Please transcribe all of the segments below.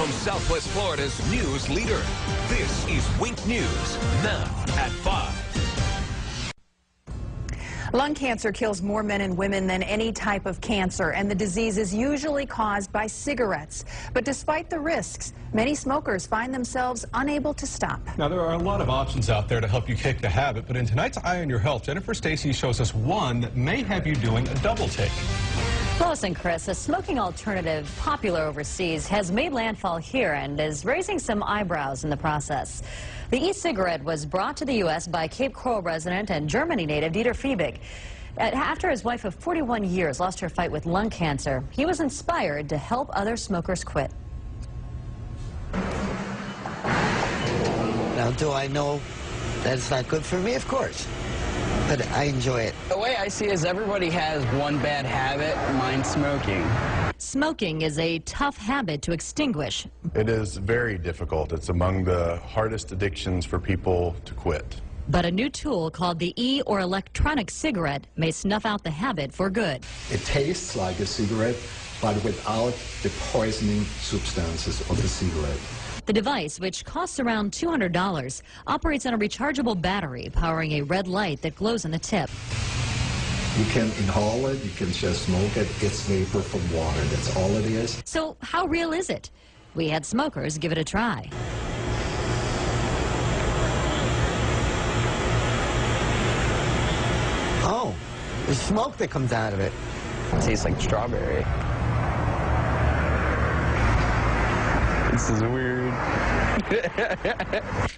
From Southwest Florida's news leader, this is Wink News, now at 5. Lung cancer kills more men and women than any type of cancer, and the disease is usually caused by cigarettes. But despite the risks, many smokers find themselves unable to stop. Now, there are a lot of options out there to help you kick the habit, but in tonight's Eye on Your Health, Jennifer Stacy shows us one that may have you doing a double take. Lois and Chris, a smoking alternative popular overseas has made landfall here and is raising some eyebrows in the process. The e-cigarette was brought to the U.S. by Cape Coral resident and Germany native Dieter Fiebig. After his wife of 41 years lost her fight with lung cancer, he was inspired to help other smokers quit. Now, do I know that it's not good for me? Of course. But I enjoy it. The way I see it is everybody has one bad habit, mine's smoking. Smoking is a tough habit to extinguish. It is very difficult. It's among the hardest addictions for people to quit. But a new tool called the e- or electronic cigarette may snuff out the habit for good. It tastes like a cigarette, but without the poisoning substances of the cigarette. The device, which costs around $200, operates on a rechargeable battery powering a red light that glows on the tip. You can inhale it, you can just smoke it. It's vapor from water, that's all it is. So how real is it? We had smokers give it a try. Oh, there's smoke that comes out of it. It tastes like strawberry. This is weird.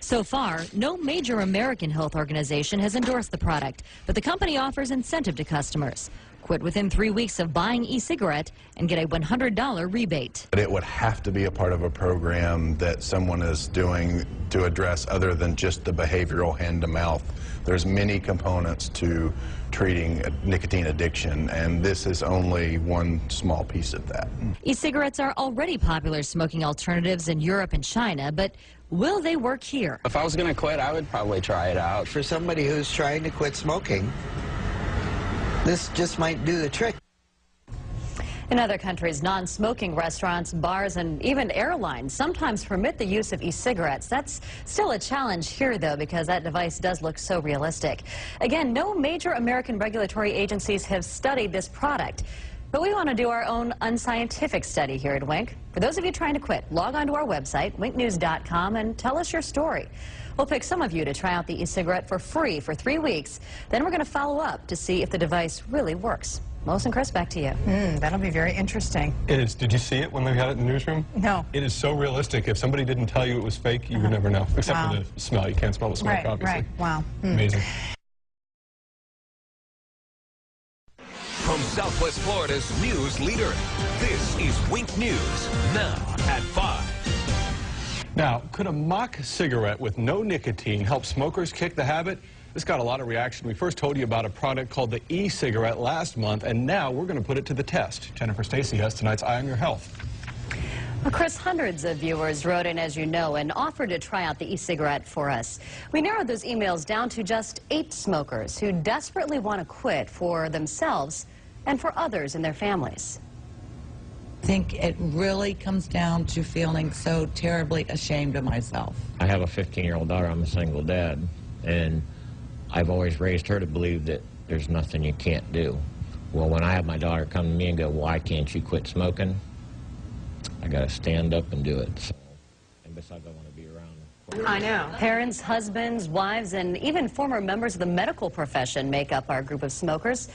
So far, no major American health organization has endorsed the product, but the company offers incentive to customers. Quit within 3 weeks of buying e-cigarette and get a $100 rebate. But it would have to be a part of a program that someone is doing to address other than just the behavioral hand-to-mouth. There's many components to treating nicotine addiction, and this is only one small piece of that. E-cigarettes are already popular smoking alternatives in Europe and China, but will they work here? If I was going to quit, I would probably try it out. For somebody who's trying to quit smoking, this just might do the trick. In other countries, non-smoking restaurants, bars, and even airlines sometimes permit the use of e-cigarettes. That's still a challenge here, though, because that device does look so realistic. Again, no major American regulatory agencies have studied this product. But we want to do our own unscientific study here at Wink. For those of you trying to quit, log on to our website, winknews.com, and tell us your story. We'll pick some of you to try out the e-cigarette for free for 3 weeks. Then we're going to follow up to see if the device really works. Lois and Chris, back to you. That'll be very interesting. It is. Did you see it when they had it in the newsroom? No. It is so realistic. If somebody didn't tell you it was fake, you would never know. Except for the smell. You can't smell the smoke, obviously. Right. Wow. Amazing. From Southwest Florida's news leader, this is Wink News, now at 5. Now, could a mock cigarette with no nicotine help smokers kick the habit? This got a lot of reaction. We first told you about a product called the e-cigarette last month, and now we're going to put it to the test. Jennifer Stacy has tonight's Eye on Your Health. Well, Chris, hundreds of viewers wrote in, as you know, and offered to try out the e-cigarette for us. We narrowed those emails down to just 8 smokers who desperately want to quit for themselves and for others in their families. I think it really comes down to feeling so terribly ashamed of myself. I have a 15-year-old daughter. I'm a single dad, and I've always raised her to believe that there's nothing you can't do. Well, when I have my daughter come to me and go, why can't you quit smoking? I got to stand up and do it. So, and besides, I want to be around. I know. Parents, husbands, wives, and even former members of the medical profession make up our group of smokers.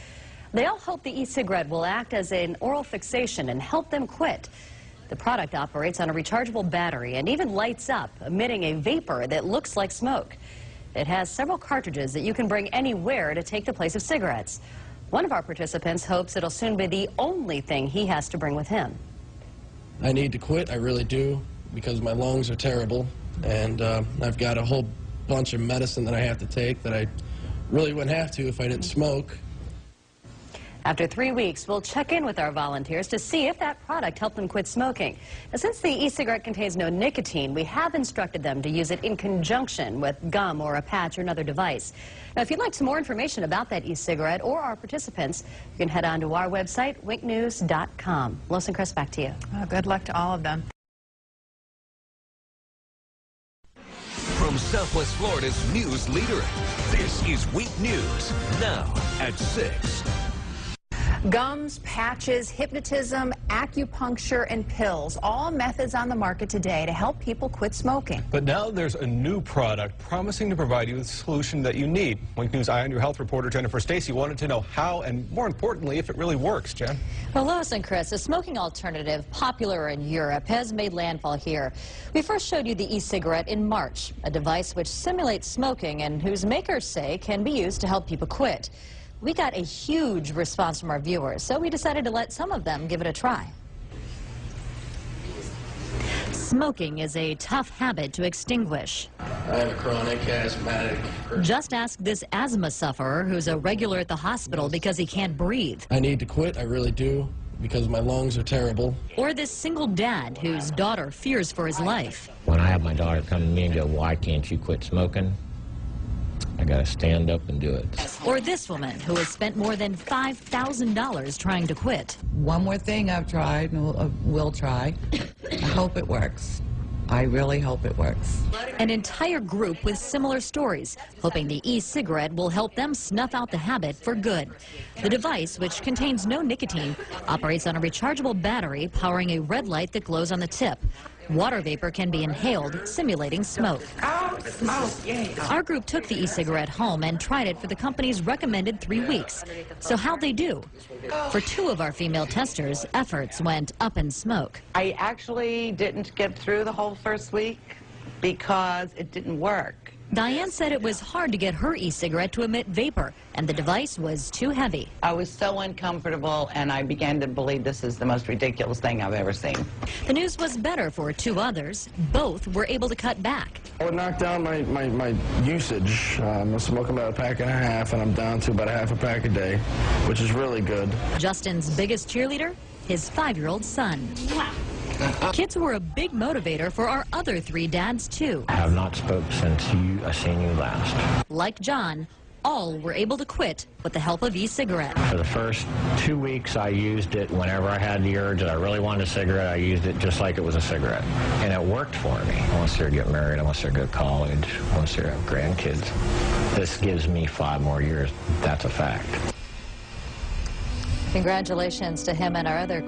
They all hope the e-cigarette will act as an oral fixation and help them quit. The product operates on a rechargeable battery and even lights up, emitting a vapor that looks like smoke. It has several cartridges that you can bring anywhere to take the place of cigarettes. One of our participants hopes it'll soon be the only thing he has to bring with him. I need to quit, I really do, because my lungs are terrible, and I've got a whole bunch of medicine that I have to take that I really wouldn't have to if I didn't smoke. After 3 weeks, we'll check in with our volunteers to see if that product helped them quit smoking. Now, since the e-cigarette contains no nicotine, we have instructed them to use it in conjunction with gum or a patch or another device. Now, if you'd like some more information about that e-cigarette or our participants, you can head on to our website, winknews.com. Lois and Chris, back to you. Good luck to all of them. Southwest Florida's news leader. This is Week News, now at 6. Gums, patches, hypnotism, acupuncture, and pills, all methods on the market today to help people quit smoking. But now there's a new product promising to provide you with the solution that you need. Wink News Eye on Your Health reporter Jennifer Stacy wanted to know how and, more importantly, if it really works. Jen? Well, Lois and Chris, a smoking alternative popular in Europe has made landfall here. We first showed you the e-cigarette in March, a device which simulates smoking and whose makers say can be used to help people quit. We got a huge response from our viewers, so we decided to let some of them give it a try. Smoking is a tough habit to extinguish. I have a chronic asthmatic. Just ask this asthma sufferer who's a regular at the hospital because he can't breathe. I need to quit, I really do, because my lungs are terrible. Or this single dad whose daughter fears for his life. When I have my daughter come to me and go, why can't you quit smoking? I gotta stand up and do it. Or this woman who has spent more than $5,000 trying to quit. One more thing I've tried and will try. I hope it works. I really hope it works. An entire group with similar stories, hoping the e-cigarette will help them snuff out the habit for good. The device, which contains no nicotine, operates on a rechargeable battery powering a red light that glows on the tip. Water vapor can be inhaled, simulating smoke. Our group took the e-cigarette home and tried it for the company's recommended 3 weeks. So how'd they do? For 2 of our female testers, efforts went up in smoke. I actually didn't get through the whole first week because it didn't work. Diane said it was hard to get her e-cigarette to emit vapor, and the device was too heavy. I was so uncomfortable, and I began to believe this is the most ridiculous thing I've ever seen. The news was better for 2 others. Both were able to cut back. I would knock down my usage. I'm smoking about a pack and a half, and I'm down to about a half a pack a day, which is really good. Justin's biggest cheerleader? His 5-year-old son. Kids were a big motivator for our other 3 dads, too. I have not spoke since I seen you last. Like John, all were able to quit with the help of e-cigarette. For the first 2 weeks, I used it whenever I had the urge that I really wanted a cigarette. I used it just like it was a cigarette. And it worked for me. Once they get married, once they go to college, once they have grandkids. This gives me 5 more years. That's a fact. Congratulations to him and our other